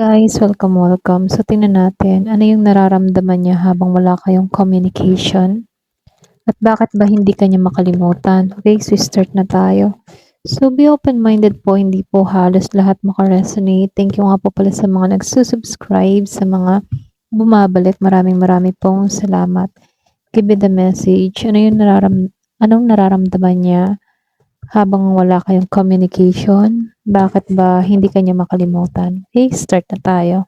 Guys, welcome. So, tingnan natin, ano yung nararamdaman niya habang wala kayong communication? At bakit ba hindi kanya makalimutan? Okay, so start na tayo. So, be open-minded po, hindi po halos lahat makaresonate. Thank you nga po pala sa mga nagsusubscribe, sa mga bumabalik. Maraming pong salamat. Give me the message. Anong nararamdaman niya habang wala kayong communication? Bakit ba hindi kanya makalimutan? Okay, start na tayo.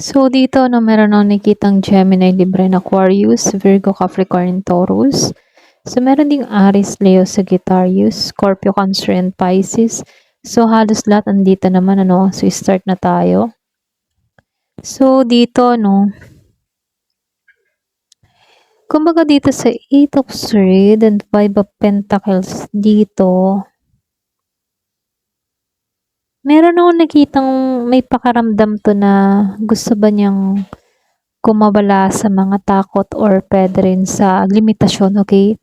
So, dito, no, meron akong nakitang Gemini, Libra, and Aquarius, Virgo, Capricorn, Taurus. So, meron ding Aries, Leo, Sagittarius, Scorpio, Cancer, and Pisces. So, halos lahat andito naman, ano. So, start na tayo. So, dito, no, kumbaga dito sa Eight of Swords and Five of Pentacles dito, meron akong nakitang may pakaramdam to na gusto ba niyang kumawala sa mga takot or pwede rin sa limitasyon, okay?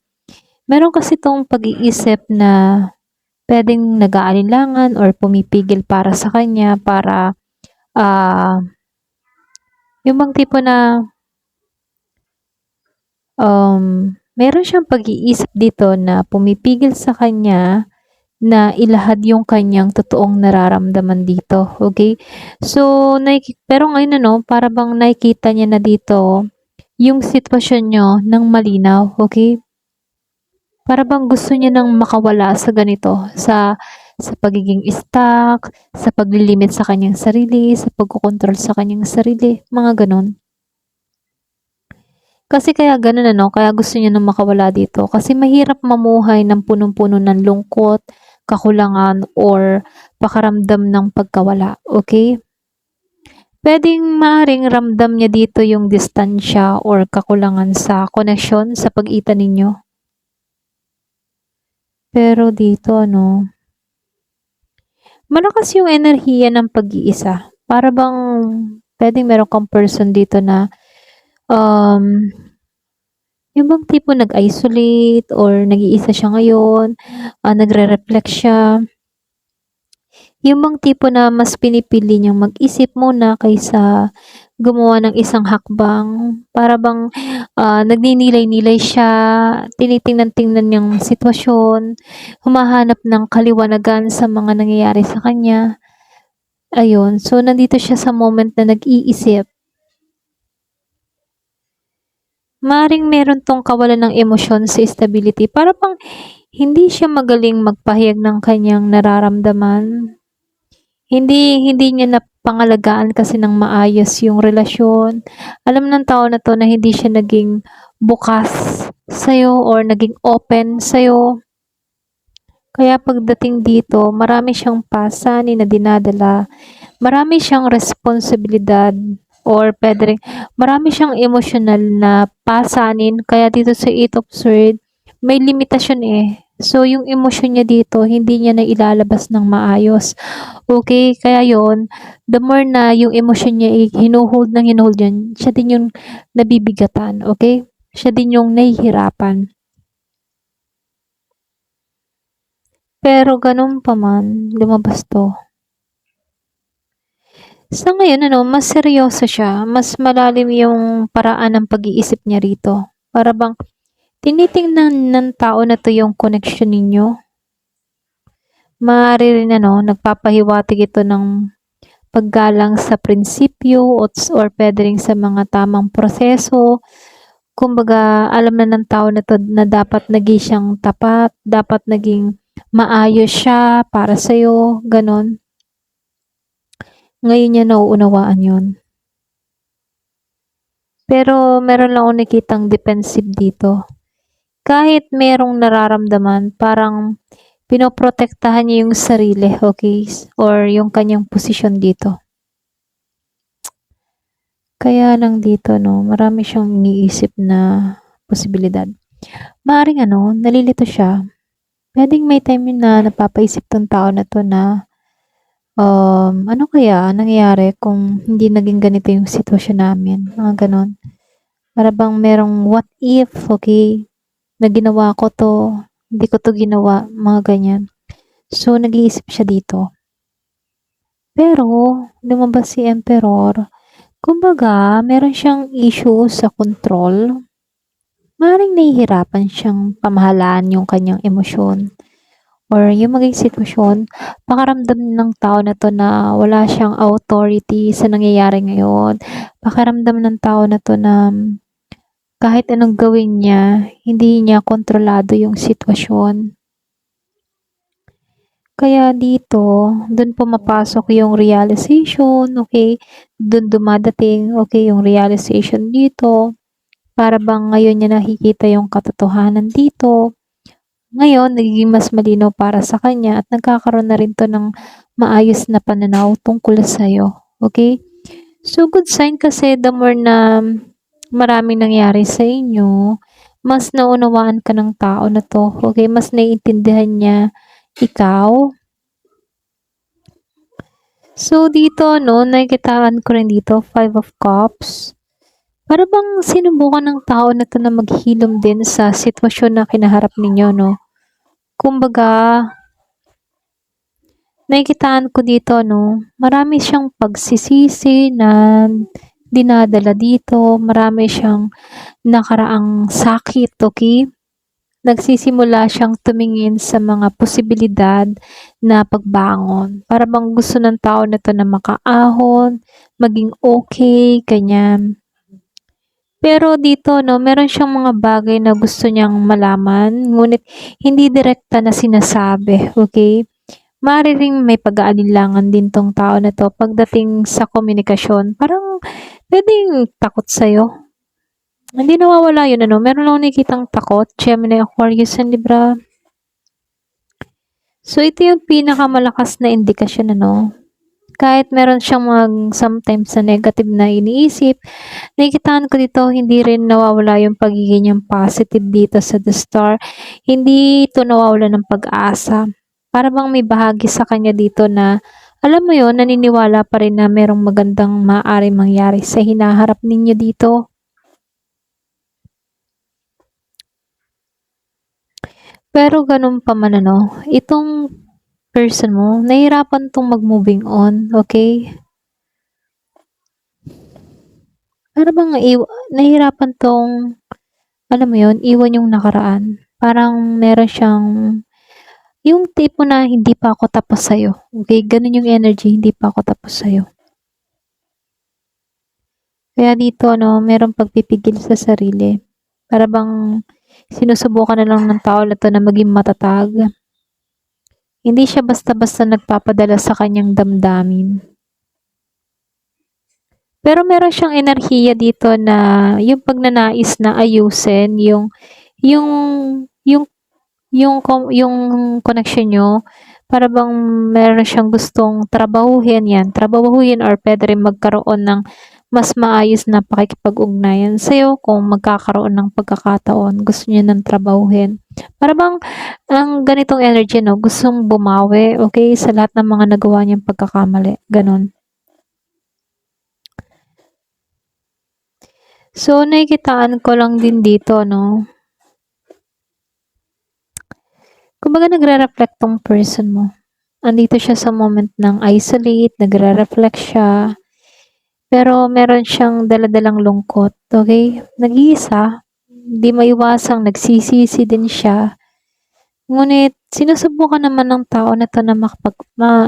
Meron kasi tong pag-iisip na pwedeng nag-aalinlangan or pumipigil para sa kanya para yung bang tipo na meron siyang pag-iisip dito na pumipigil sa kanya na ilahad yung kanyang totoong nararamdaman dito, okay? So, pero ngayon ano, para bang nakikita niya na dito yung sitwasyon nyo ng malinaw, okay? Para bang gusto niya nang makawala sa ganito, sa pagiging stuck, sa paglilimit sa kanyang sarili, sa pagkokontrol sa kanyang sarili, mga ganon. Kasi kaya ganun ano, kaya gusto niya nang makawala dito. Kasi mahirap mamuhay ng punong-puno ng lungkot, kakulangan, or pakaramdam ng pagkawala, okay? Pwedeng maaring ramdam niya dito yung distansya or kakulangan sa koneksyon sa pagitan ninyo. Pero dito, ano, malakas yung enerhiya ng pag-iisa. Para bang pwedeng meron kang person dito na yung bang tipo nag-isolate or nag-iisa siya ngayon, nagre-reflect siya. Yung bang tipo na mas pinipili niyang mag-isip muna kaysa gumawa ng isang hakbang. Para bang nagninilay-nilay siya, tinitingnan-tingnan yung sitwasyon, humahanap ng kaliwanagan sa mga nangyayari sa kanya. Ayun, so nandito siya sa moment na nag-iisip. Maring meron tong kawalan ng emosyon sa stability. Para bang hindi siya magaling magpahayag ng kanyang nararamdaman. Hindi niya napangalagaan kasi ng maayos yung relasyon. Alam ng tao na to na hindi siya naging bukas sa'yo or naging open sa'yo. Kaya pagdating dito, marami siyang pasanin na dinadala. Marami siyang responsibilidad or pwede rin, marami siyang emosyonal na pasanin. Kaya dito sa Eight of Swords, may limitasyon eh. So, yung emosyon niya dito, hindi niya na ilalabas ng maayos. Okay? Kaya yon, the more na yung emosyon niya hinuhold ng hinuhold yan, siya din yung nabibigatan. Okay? Siya din yung nahihirapan. Pero ganun pa man, lumabas to. Sa ngayon ano, mas seryoso siya, mas malalim yung paraan ng pag-iisip niya rito. Para bang tinitingnan ng tao na 'to yung connection ninyo. Maaari rin ano, nagpapahiwatig ito ng paggalang sa prinsipyo or puwede rin sa mga tamang proseso. Kumbaga, alam na ng tao na 'to na dapat naging siyang tapat, dapat naging maayos siya para sa'yo, gano'n. Ngayon niya nauunawaan 'yun. Pero meron lang akong nakitang defensive dito. Kahit merong nararamdaman, parang Pinoprotektahan niya yung sarili, okay? Or yung kanyang posisyon dito. Kaya lang dito, no, marami siyang iniisip na posibilidad. Maaaring nalilito siya. Pwedeng may time na napapaisip tong tao na to na, ano kaya nangyayari kung hindi naging ganito yung sitwasyon namin, mga ganon. Para bang merong what if, okay, na ginawa ko to, hindi ko to ginawa, mga ganyan. So, nag-iisip siya dito. Pero, lumabas si Emperor. Kumbaga, meron siyang issue sa control. Maaaring nahihirapan siyang pamahalaan yung kanyang emosyon or yung maging sitwasyon. Pakaramdam ng tao na to na wala siyang authority sa nangyayari ngayon. Pakaramdam ng tao na to na kahit anong gawin niya, hindi niya kontrolado yung sitwasyon. Kaya dito, dun pumapasok yung realization, okay? Dun dumadating, okay, yung realization dito. Para bang ngayon niya nakikita yung katotohanan dito. Ngayon, nagiging mas malinaw para sa kanya at nagkakaroon na rin to ng maayos na pananaw tungkol sa'yo. Okay? So, good sign kasi the more na maraming nangyari sa inyo, mas naunawaan ka ng tao na to. Okay? Mas naiintindihan niya ikaw. So, dito, nakikitaan ko rin dito, 5 of Cups. Para bang sinubukan ng tao na to na maghilom din sa sitwasyon na kinaharap ninyo, no? Kumbaga, nakikitaan ko dito, no? Marami siyang pagsisisi na dinadala dito. Marami siyang nakaraang sakit, okay? Nagsisimula siyang tumingin sa mga posibilidad na pagbangon. Para bang gusto ng tao na to na makaahon, maging okay, ganyan. Pero dito, meron siyang mga bagay na gusto niyang malaman, ngunit hindi direkta na sinasabi, okay? Maaari ring may pag-aalinlangan din tong tao na to pagdating sa komunikasyon. Parang pwedeng takot sa'yo. Hindi nawawala yun, meron lang nakikitang takot, Gemini, Aquarius, and Libra. So, ito yung pinakamalakas na indikasyon, kahit meron siyang sometimes na negative na iniisip, nakikitaan ko dito, hindi rin nawawala yung pagiging niyang positive dito sa The Star. Hindi ito nawawala ng pag-asa. Para bang may bahagi sa kanya dito na, alam mo yon, naniniwala pa rin na merong magandang maaaring mangyari sa hinaharap ninyo dito. Pero ganun pa man itong person mo, nahihirapan tong mag-moving on, okay? Para bang nahihirapan tong, alam mo yon, iwan yung nakaraan. Parang meron siyang, yung tipo na hindi pa ako tapos sa'yo. Okay, ganun yung energy, hindi pa ako tapos sa'yo. Kaya dito, merong pagpipigil sa sarili. Para bang sinusubukan na lang ng tao na to na maging matatag. Hindi siya basta-basta nagpapadala sa kanyang damdamin. Pero meron siyang enerhiya dito na yung pagnanais na ayusin yung connection nyo, para bang meron siyang gustong trabahuhin or pwede rin magkaroon ng mas maayos na pakikipag-ugnayan sa'yo kung magkakaroon ng pagkakataon, gusto niya ng trabahuhin. Para bang ang ganitong energy, gustong bumawi, okay, sa lahat ng mga nagawa niyang pagkakamali. Ganon. So, nakikitaan ko lang din dito, kumbaga nagre-reflect tong person mo. Andito siya sa moment ng isolate, nagre-reflect siya. Pero meron siyang daladalang lungkot, okay? Nag-iisa, hindi maiwasang nagsisisi din siya. Ngunit sinusubukan naman ng tao na to na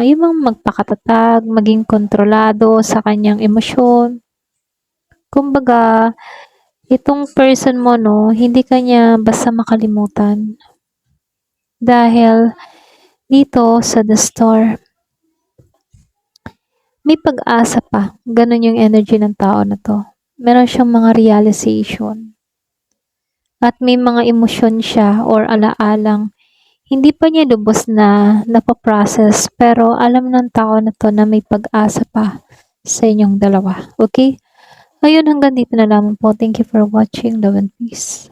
yung magpakatatag, maging kontrolado sa kanyang emosyon. Kumbaga, itong person mo, hindi kanya basta makalimutan. Dahil dito sa The Star, may pag-asa pa. Ganon yung energy ng tao na to. Meron siyang mga realization. At may mga emosyon siya or alaalang Hindi pa niya lubos na napa-process, pero alam ng tao na 'to na may pag-asa pa sa inyong dalawa, okey? Ayun, hanggang dito na lamang po. Thank you for watching. Love and peace.